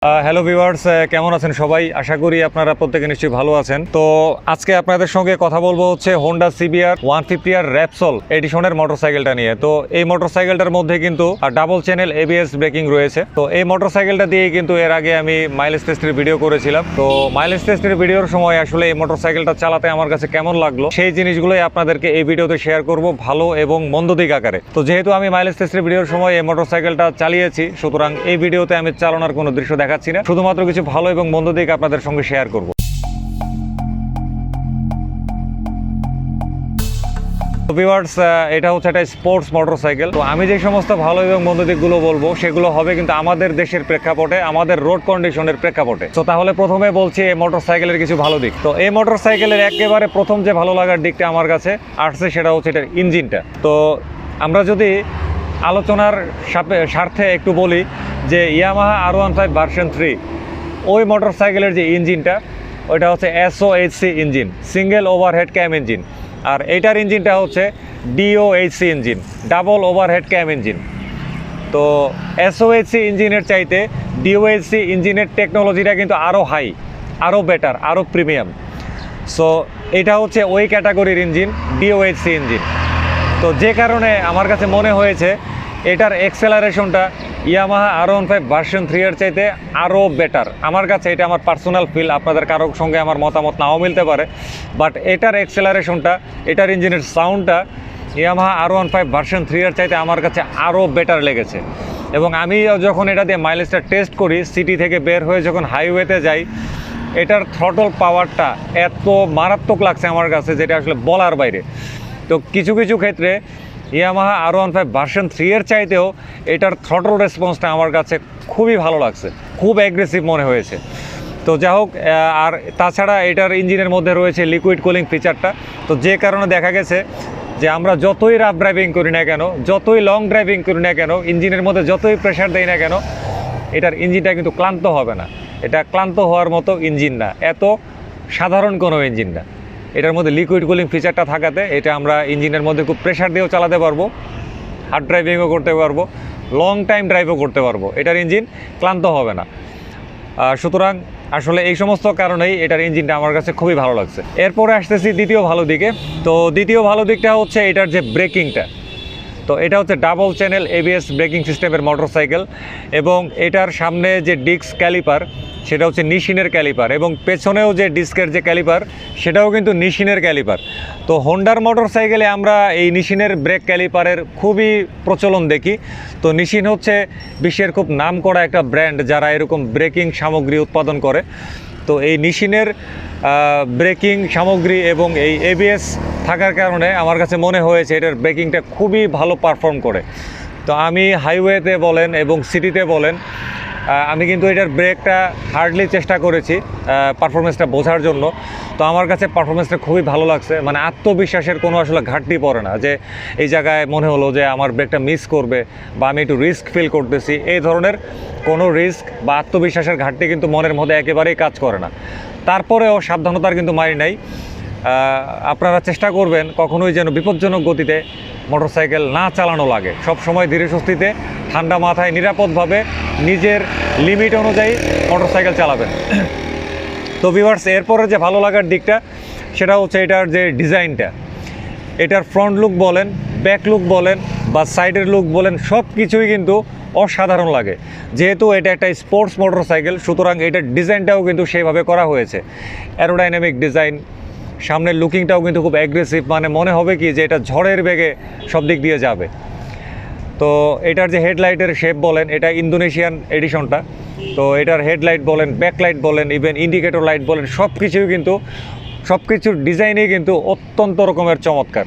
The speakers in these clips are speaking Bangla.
হ্যালো ভিউয়ার্স, কেমন আছেন সবাই? আশা করি আপনারা প্রত্যেকে নিশ্চয়ই ভালো আছেন। তো আজকে আপনাদের সঙ্গে কথা বলবো হচ্ছে হোন্ডা CBR 150r Repsol এডিশনের মোটরসাইকেলটা নিয়ে। তো এই মোটরসাইকেলটার মধ্যে কিন্তু ডাবল চ্যানেল ABS ব্রেকিং রয়েছে। তো এই মোটরসাইকেলটা দিয়ে কিন্তু এর আগে আমি মাইলেজ টেস্টের ভিডিও করেছিলাম। তো মাইলেজ টেস্টের ভিডিওর সময় আসলে এই মোটরসাইকেলটা চালাতে আমার কাছে কেমন লাগলো সেই জিনিসগুলোই আপনাদেরকে এই ভিডিওতে শেয়ার করব, ভালো এবং মন্দ দিক আকারে। তো যেহেতু আমি মাইলেজ টেস্টের ভিডিওর সময় এই মোটরসাইকেলটা চালিয়েছি, সুতরাং এই ভিডিওতে আমি চালানোর কোনো দৃশ্য দেখাচ্ছি না, শুধুমাত্র কিছু ভালো এবং মন্দ দিক আপনাদের সঙ্গে শেয়ার করব। ভিউয়ার্স, এটা হচ্ছে একটা স্পোর্টস মোটরসাইকেল। তো আমি যে সমস্ত ভালো এবং মন্দ দিকগুলো বলবো সেগুলো হবে কিন্তু আমাদের দেশের প্রেক্ষাপটে, আমাদের রোড কন্ডিশনের প্রেক্ষাপটে। তো তাহলে প্রথমে বলছি এই মোটরসাইকেলের কিছু ভালো দিক। তো এই মোটরসাইকেলের একেবারে প্রথম যে ভালো লাগার দিকটা আমার কাছে আসছে সেটা হচ্ছে এটার ইঞ্জিনটা। তো আমরা যদি আলোচনার স্বার্থে একটু বলি যে ইয়ামাহা R15 ভার্সন 3 ওই মোটরসাইকেলের যে ইঞ্জিনটা ওইটা হচ্ছে SOHC ইঞ্জিন, সিঙ্গেল ওভারহেড ক্যাম ইঞ্জিন। আর এইটার ইঞ্জিনটা হচ্ছে DOHC ইঞ্জিন, ডাবল ওভারহেড ক্যাম ইঞ্জিন। তো SOHC ইঞ্জিনের চাইতে DOHC ইঞ্জিনের টেকনোলজিটা কিন্তু আরও হাই, আরও বেটার, আরও প্রিমিয়াম। সো এটা হচ্ছে ওই ক্যাটাগরির ইঞ্জিন, DOHC ইঞ্জিন। তো যে কারণে আমার কাছে মনে হয়েছে এটার এক্সেলারেশনটা ইয়ামাহা R15 ভার্সন 3 এর চাইতে আরও বেটার। আমার কাছে এটা আমার পার্সোনাল ফিল, আপনাদের কারোর সঙ্গে আমার মতামত নাও মিলতে পারে, বাট এটার এক্সেলারেশনটা, এটার ইঞ্জিনের সাউন্ডটা ইয়ামাহা R15 ভার্সন 3 এর চাইতে আমার কাছে আরও বেটার লেগেছে। এবং আমি যখন এটা দিয়ে মাইলেজটা টেস্ট করি, সিটি থেকে বের হয়ে যখন হাইওয়েতে যাই, এটার থ্রটল পাওয়ারটা এত মারাত্মক লাগছে আমার কাছে যেটা আসলে বলার বাইরে। তো কিছু কিছু ক্ষেত্রে ইয়ামাহা R15 ভার্সন 3 এর চাইতেও এটার থ্রটল রেসপন্সটা আমার কাছে খুবই ভালো লাগছে, খুব অ্যাগ্রেসিভ মনে হয়েছে। তো যাই হোক, আর তাছাড়া এটার ইঞ্জিনের মধ্যে রয়েছে লিকুইড কুলিং ফিচারটা। তো যে কারণে দেখা গেছে যে আমরা যতই রাফ ড্রাইভিং করি না কেন, যতই লং ড্রাইভিং করি না কেন, ইঞ্জিনের মধ্যে যতই প্রেশার দেই না কেন, এটার ইঞ্জিনটা কিন্তু ক্লান্ত হবে না। এটা ক্লান্ত হওয়ার মতো ইঞ্জিন না, এত সাধারণ কোনো ইঞ্জিন না। এটার মধ্যে লিকুইড কুলিং ফিচারটা থাকাতে এটা আমরা ইঞ্জিনের মধ্যে খুব প্রেশার দিয়েও চালাতে পারবো, হার্ড ড্রাইভিংও করতে পারবো, লং টাইম ড্রাইভও করতে পারবো। এটার ইঞ্জিন ক্লান্ত হবে না। সুতরাং আসলে এই সমস্ত কারণেই এটার ইঞ্জিনটা আমার কাছে খুবই ভালো লাগছে। এরপরে আসতেছি দ্বিতীয় ভালো দিকে। তো দ্বিতীয় ভালো দিকটা হচ্ছে এটার যে ব্রেকিংটা। তো এটা হচ্ছে ডাবল চ্যানেল ABS ব্রেকিং সিস্টেমের মোটরসাইকেল, এবং এটার সামনে যে ডিস্ক ক্যালিপার সেটা হচ্ছে নিশিনের ক্যালিপার, এবং পেছনেও যে ডিস্কের যে ক্যালিপার সেটাও কিন্তু নিশিনের ক্যালিপার। তো হোন্ডার মোটরসাইকেলে আমরা এই নিশিনের ব্রেক ক্যালিপারের খুবই প্রচলন দেখি। তো নিশিন হচ্ছে বিশ্বের খুব নামকরা একটা ব্র্যান্ড যারা এরকম ব্রেকিং সামগ্রী উৎপাদন করে। তো এই নিশিনের ব্রেকিং সামগ্রী এবং এই ABS থাকার কারণে আমার কাছে মনে হয়েছে এটার ব্রেকিংটা খুবই ভালো পারফর্ম করে। তো আমি হাইওয়েতে বলেন এবং সিটিতে বলেন, আমি কিন্তু এটার ব্রেকটা হার্ডলি চেষ্টা করেছি পারফরমেন্সটা বোঝার জন্য। তো আমার কাছে পারফরমেন্সটা খুবই ভালো লাগছে, মানে আত্মবিশ্বাসের কোনো আসলে ঘাটতি পড়ে না যে এই জায়গায় মনে হলো যে আমার ব্রেকটা মিস করবে বা আমি একটু রিস্ক ফিল করতেছি। এই ধরনের কোনো রিস্ক বা আত্মবিশ্বাসের ঘাটতি কিন্তু মনের মধ্যে একেবারেই কাজ করে না। তারপরেও সাবধানতার কিন্তু মারি নাই। আপনারা চেষ্টা করবেন কখনোই যেন বিপজ্জনক গতিতে মোটরসাইকেল না চালানো লাগে। সব সময় ধীরে সুস্থিতে, ঠান্ডা মাথায়, নিরাপদভাবে নিজের লিমিট অনুযায়ী মোটরসাইকেল চালাবেন। তো ভিউয়ার্স, এরপরে যে ভালো লাগার দিকটা সেটা হচ্ছে এটার যে ডিজাইনটা। এটার ফ্রন্ট লুক বলেন, ব্যাক লুক বলেন বা সাইডের লুক বলেন, সব কিছুই কিন্তু অসাধারণ লাগে। যেহেতু এটা একটা স্পোর্টস মোটরসাইকেল, সুতরাং এটার ডিজাইনটাও কিন্তু সেইভাবে করা হয়েছে। অ্যারোডাইনামিক ডিজাইন, সামনের লুকিংটাও কিন্তু খুব অ্যাগ্রেসিভ, মানে মনে হবে কি যে এটা ঝড়ের বেগে সব দিক দিয়ে যাবে। তো এটার যে হেডলাইটের শেপ বলেন, এটা ইন্দোনেশিয়ান এডিশনটা। তো এটার হেডলাইট বলেন, ব্যাকলাইট বলেন, ইভেন ইন্ডিকেটর লাইট বলেন, সব কিছুই কিন্তু, সব কিছুর ডিজাইনই কিন্তু অত্যন্ত রকমের চমৎকার।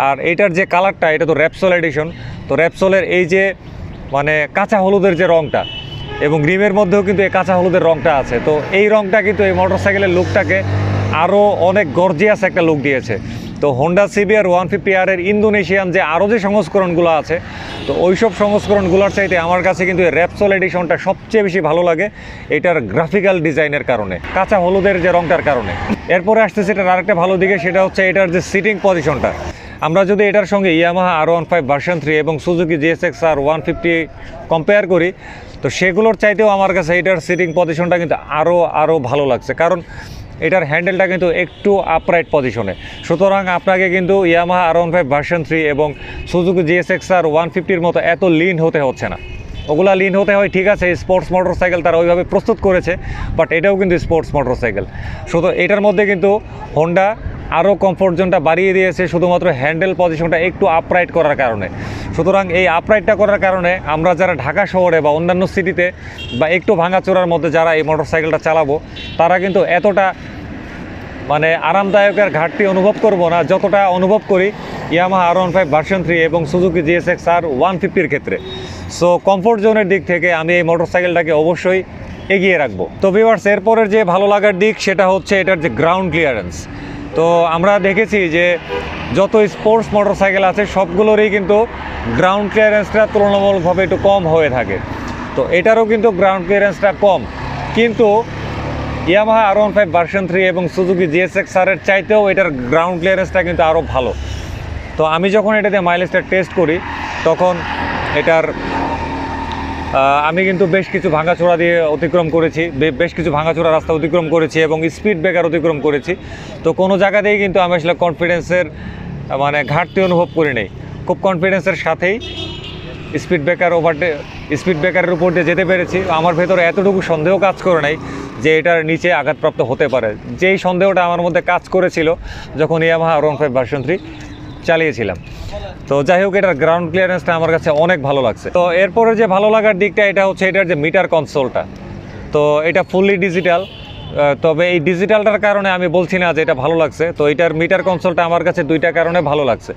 আর এটার যে কালারটা, এটা তো র্যাপসল এডিশন। তো র্যাপসলের এই যে মানে কাঁচা হলুদের যে রঙটা, এবং রিমের মধ্যেও কিন্তু এই কাঁচা হলুদের রঙটা আছে। তো এই রঙটা কিন্তু এই মোটরসাইকেলের লুকটাকে আরও অনেক গর্জিয়াস একটা লুক দিয়েছে। তো হোন্ডা CBR 150r এর ইন্দোনেশিয়ান যে আরও যে সংস্করণগুলো আছে, তো ওইসব সংস্করণগুলোর চাইতে আমার কাছে কিন্তু এই র্যাপসল এডিশনটা সবচেয়ে বেশি ভালো লাগে এটার গ্রাফিক্যাল ডিজাইনের কারণে, কাঁচা হলুদের যে রঙটার কারণে। এরপরে আসতেছে এটার আরেকটা ভালো দিকে, সেটা হচ্ছে এটার যে সিটিং পজিশনটা। আমরা যদি এটার সঙ্গে ইয়ামাহা R15 ভার্সন 3 এবং সুজুকি GSX-R 150 কম্পেয়ার করি, তো সেগুলোর চাইতেও আমার কাছে এটার সিটিং পজিশনটা কিন্তু আরও ভালো লাগছে, কারণ এটার হ্যান্ডেলটা কিন্তু একটু আপরাইট পজিশনে। সুতরাং আপনাকে কিন্তু ইয়ামাহা R15 ভার্সন 3 এবং সুজুকি GSX-R 150-র মতো এত লিন হতে হচ্ছে না। ওগুলা লিন হতে হয় ঠিক আছে, স্পোর্টস মোটরসাইকেল তারা ওইভাবে প্রস্তুত করেছে, বাট এটাও কিন্তু স্পোর্টস মোটরসাইকেল। সুতরাং এটার মধ্যে কিন্তু হোন্ডা আরও কমফোর্ট জোনটা বাড়িয়ে দিয়েছে শুধুমাত্র হ্যান্ডেল পজিশনটা একটু আপরাইট করার কারণে। সুতরাং এই আপরাইটটা করার কারণে আমরা যারা ঢাকা শহরে বা অন্যান্য সিটিতে বা একটু ভাঙাচোরার মধ্যে যারা এই মোটরসাইকেলটা চালাবো, তারা কিন্তু এতটা মানে আরামদায়কের ঘাটতি অনুভব করব না যতটা অনুভব করি ইয়ামাহা R15 ভার্সন 3 এবং সুজুকি GSX-R 150-র ক্ষেত্রে। সো কমফোর্ট জোনের দিক থেকে আমি এই মোটরসাইকেলটাকে অবশ্যই এগিয়ে রাখবো। তো ভিউয়ার্স, এরপরের যে ভালো লাগার দিক সেটা হচ্ছে এটার যে গ্রাউন্ড ক্লিয়ারেন্স। তো আমরা দেখেছি যে যত স্পোর্টস মোটরসাইকেল আছে সবগুলোরই কিন্তু গ্রাউন্ড ক্লিয়ারেন্সটা তুলনামূলকভাবে একটু কম হয়ে থাকে। তো এটারও কিন্তু গ্রাউন্ড ক্লিয়ারেন্সটা কম, কিন্তু ইয়ামাহা R15 ভার্সন 3 এবং সুজুকি GSX-R-এর চাইতেও এটার গ্রাউন্ড ক্লিয়ারেন্সটা কিন্তু আরও ভালো। তো আমি যখন এটাতে মাইলেজটা টেস্ট করি তখন এটার আমি কিন্তু বেশ কিছু ভাঙাচোরা দিয়ে অতিক্রম করেছি, বেশ কিছু ভাঙাচোরা রাস্তা অতিক্রম করেছি এবং স্পিড ব্রেকার অতিক্রম করেছি। তো কোনো জায়গাতেই কিন্তু আমি আসলে কনফিডেন্সের মানে ঘাটতি অনুভব করি নাই। খুব কনফিডেন্সের সাথেই স্পিড ব্রেকারের উপর দিয়ে যেতে পেরেছি। আমার ভেতরে এতটুকু সন্দেহ কাজ করে নাই যে এটার নিচে আঘাতপ্রাপ্ত হতে পারে, যেই সন্দেহটা আমার মধ্যে কাজ করেছিল যখন ইয়ামাহা R15 ভার্সন 3 চালিয়েছিলাম। তো যাই হোক, এটার গ্রাউন্ড ক্লিয়ারেন্সটা আমার কাছে অনেক ভালো লাগছে। তো এরপরে যে ভালো লাগার দিকটা এটা হচ্ছে এটার যে মিটার কনসোলটা। তো এটা ফুললি ডিজিটাল, তবে এই ডিজিটালটার কারণে আমি বলছি না যে এটা ভালো লাগছে। তো এটার মিটার কনসোলটা আমার কাছে দুইটা কারণে ভালো লাগছে।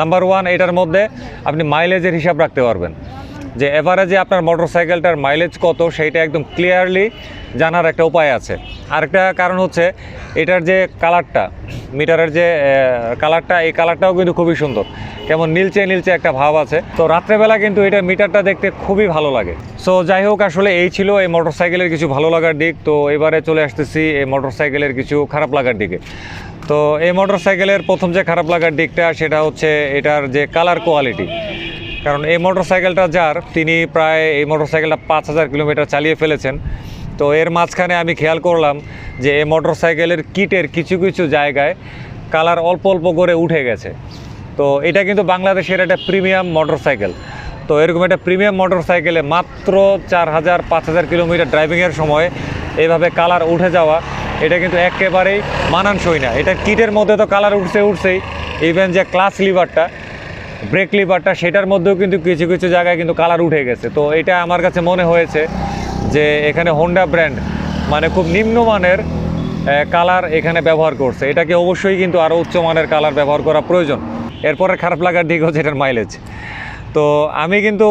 নাম্বার 1, এটার মধ্যে আপনি মাইলেজের হিসাব রাখতে পারবেন, যে এভারেজে আপনার মোটরসাইকেলটার মাইলেজ কত সেইটা একদম ক্লিয়ারলি জানার একটা উপায় আছে। আরেকটা কারণ হচ্ছে এটার যে কালারটা, মিটারের যে কালারটা, এই কালারটাও কিন্তু খুবই সুন্দর, কেমন নীলচে নীলচে একটা ভাব আছে। তো রাত্রেবেলা কিন্তু এটা মিটারটা দেখতে খুবই ভালো লাগে। সো যাই হোক, আসলে এই ছিল এই মোটরসাইকেলের কিছু ভালো লাগার দিক। তো এবারে চলে আসতেছি এই মোটরসাইকেলের কিছু খারাপ লাগার দিকে। তো এই মোটরসাইকেলের প্রথম যে খারাপ লাগার দিকটা সেটা হচ্ছে এটার যে কালার কোয়ালিটি। কারণ এই মোটরসাইকেলটা যার, তিনি প্রায় এই মোটরসাইকেলটা 5000 কিলোমিটার চালিয়ে ফেলেছেন। তো এর মাঝখানে আমি খেয়াল করলাম যে এই মোটরসাইকেলের কিটের কিছু কিছু জায়গায় কালার অল্প অল্প করে উঠে গেছে। তো এটা কিন্তু বাংলাদেশের একটা প্রিমিয়াম মোটরসাইকেল। তো এরকম একটা প্রিমিয়াম মোটরসাইকেলে মাত্র 4000-5000 কিলোমিটার ড্রাইভিংয়ের সময় এইভাবে কালার উঠে যাওয়া, এটা কিন্তু একেবারেই মানানসই না। এটা কিটের মধ্যে তো কালার উঠছেই, ইভেন যে ক্লাচ লিভারটা, ব্রেক লিভারটা, সেটার মধ্যেও কিন্তু কিছু কিছু জায়গায় কিন্তু কালার উঠে গেছে। তো এটা আমার কাছে মনে হয়েছে যে এখানে হোন্ডা ব্র্যান্ড মানে খুব নিম্নমানের কালার এখানে ব্যবহার করছে। এটাকে অবশ্যই কিন্তু আরও উচ্চমানের কালার ব্যবহার করা প্রয়োজন। এরপরে খারাপ লাগার দিক হচ্ছে এটার মাইলেজ। তো আমি কিন্তু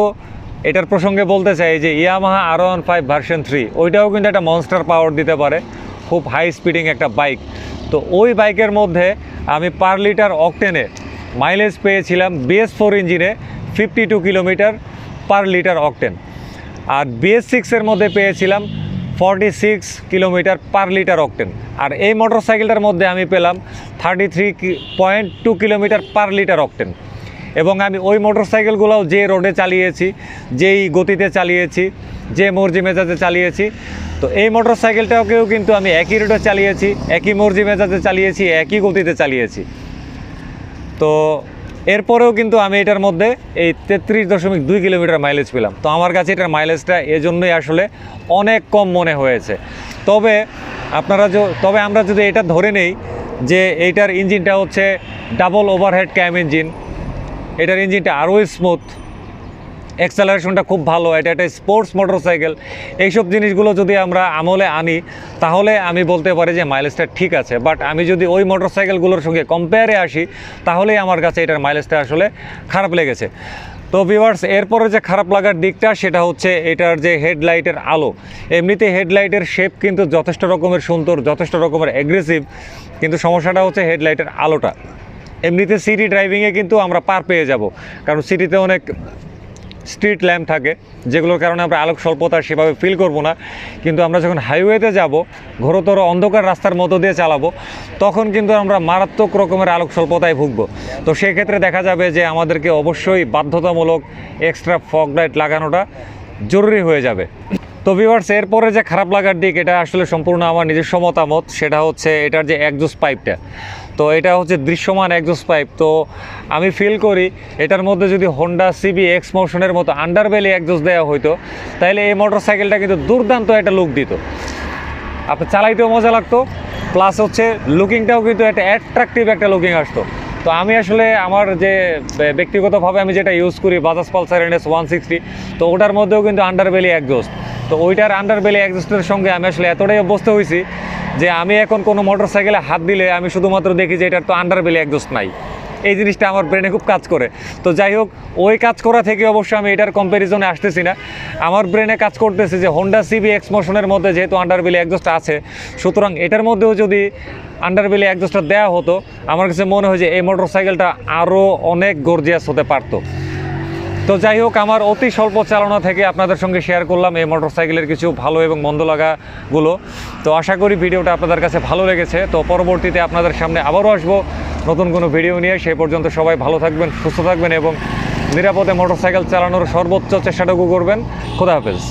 এটার প্রসঙ্গে বলতে চাই যে ইয়ামাহা R15 ভার্সন 3 ওইটাও কিন্তু একটা মনস্টার পাওয়ার দিতে পারে, খুব হাই স্পিডিং একটা বাইক। তো ওই বাইকের মধ্যে আমি পার লিটার অকটেনে মাইলেজ পেয়েছিলাম BS4 ইঞ্জিনে 52 কিলোমিটার পার লিটার অকটেন, আর BS6-এর মধ্যে পেয়েছিলাম 46 কিলোমিটার পার লিটার অকটেন। আর এই মোটরসাইকেলটার মধ্যে আমি পেলাম 33.2 কিলোমিটার পার লিটার অকটেন। এবং আমি ওই মোটরসাইকেলগুলোও যে রোডে চালিয়েছি, যেই গতিতে চালিয়েছি, যে মর্জি মেজাজে চালিয়েছি, তো এই মোটরসাইকেলটাকেও কিন্তু আমি একই রোডে চালিয়েছি, একই মর্জি মেজাজে চালিয়েছি, একই গতিতে চালিয়েছি। তো এরপরেও কিন্তু আমি এটার মধ্যে এই 33.2 কিলোমিটার মাইলেজ পেলাম। তো আমার কাছে এটার মাইলেজটা এজন্যই আসলে অনেক কম মনে হয়েছে। তবে আমরা যদি এটা ধরে নেই যে এইটার ইঞ্জিনটা হচ্ছে ডাবল ওভারহেড ক্যাম ইঞ্জিন, এটার ইঞ্জিনটা আরও স্মুথ, অ্যাক্সেলারেশনটা খুব ভালো, এটা একটা স্পোর্টস মোটরসাইকেল, এইসব জিনিসগুলো যদি আমরা আমলে আনি তাহলে আমি বলতে পারি যে মাইলেজটা ঠিক আছে। বাট আমি যদি ওই মোটরসাইকেলগুলোর সঙ্গে কম্পেয়ারে আসি তাহলেই আমার কাছে এটার মাইলেজটা আসলে খারাপ লেগেছে। তো ভিউয়ার্স, এরপরে যে খারাপ লাগার দিকটা সেটা হচ্ছে এটার যে হেডলাইটের আলো। এমনিতে হেডলাইটের শেপ কিন্তু যথেষ্ট রকমের সুন্দর, যথেষ্ট রকমের অ্যাগ্রেসিভ, কিন্তু সমস্যাটা হচ্ছে হেডলাইটের আলোটা। এমনিতে সিটি ড্রাইভিংয়ে কিন্তু আমরা পার পেয়ে যাব, কারণ সিটিতে অনেক স্ট্রিট ল্যাম্প থাকে যেগুলোর কারণে আমরা আলোক স্বল্পতা সেভাবে ফিল করব না। কিন্তু আমরা যখন হাইওয়েতে যাব, ঘোরতর অন্ধকার রাস্তার মধ্য দিয়ে চালাবো, তখন কিন্তু আমরা মারাত্মক রকমের আলোক স্বল্পতায় ভুগবো। তো সেক্ষেত্রে দেখা যাবে যে আমাদেরকে অবশ্যই বাধ্যতামূলক এক্সট্রা ফগ লাইট লাগানোটা জরুরি হয়ে যাবে। তো ভিউয়ার্স, এরপরে যে খারাপ লাগার দিক, এটা আসলে সম্পূর্ণ আমার নিজস্ব মতামত, সেটা হচ্ছে এটার যে এক্সজস্ট পাইপটা। তো এটা হচ্ছে দৃশ্যমান এক্সজস্ট পাইপ। তো আমি ফিল করি এটার মধ্যে যদি হোন্ডা সিবি এক্স মোশনের মতো আন্ডারবেলি এক্সজস্ট দেওয়া হতো, তাহলে এই মোটরসাইকেলটা কিন্তু দুর্দান্ত একটা লুক দিত, আপনার চালাইতেও মজা লাগতো, প্লাস হচ্ছে লুকিংটাও কিন্তু একটা অ্যাট্রাকটিভ একটা লুকিং আসতো। তো আমি আসলে আমার যে ব্যক্তিগতভাবে আমি যেটা ইউজ করি বাজাজ পালসার NS 160, তো ওটার মধ্যেও কিন্তু আন্ডারবেলি এক্সজস্ট। তো ওইটার আন্ডারবেলি এক্সজস্টের সঙ্গে আমি আসলে এতটাই অভ্যস্ত হয়েছি যে আমি এখন কোনো মোটরসাইকেলে হাত দিলে আমি শুধুমাত্র দেখি যে এটার তো আন্ডারবেলি এক্সজস্ট নাই। এই জিনিসটা আমার ব্রেনে খুব কাজ করে। তো যাই হোক, ওই কাজ করা থেকে অবশ্য আমি এটার কম্প্যারিজনে আসতেছি না। আমার ব্রেনে কাজ করতেছে যে হোন্ডা সিবি এক্স মোশনের মধ্যে যেহেতু আন্ডারবেলি এক্সজস্ট আছে, সুতরাং এটার মধ্যেও যদি আন্ডারবেলি এক্সজস্টটা দেওয়া হতো, আমার কাছে মনে হয় যে এই মোটরসাইকেলটা আরও অনেক গর্জিয়াস হতে পারতো। তো যাই হোক, আমার অতি স্বল্প চালনা থেকে আপনাদের সঙ্গে শেয়ার করলাম এই মোটরসাইকেলের কিছু ভালো এবং মন্দ লাগাগুলো। তো আশা করি ভিডিওটা আপনাদের কাছে ভালো লেগেছে। তো পরবর্তীতে আপনাদের সামনে আবারও আসবো নতুন কোনো ভিডিও নিয়ে। সেই পর্যন্ত সবাই ভালো থাকবেন, সুস্থ থাকবেন এবং নিরাপদে মোটরসাইকেল চালানোর সর্বোচ্চ চেষ্টাটুকু করবেন। খোদা হাফেজ।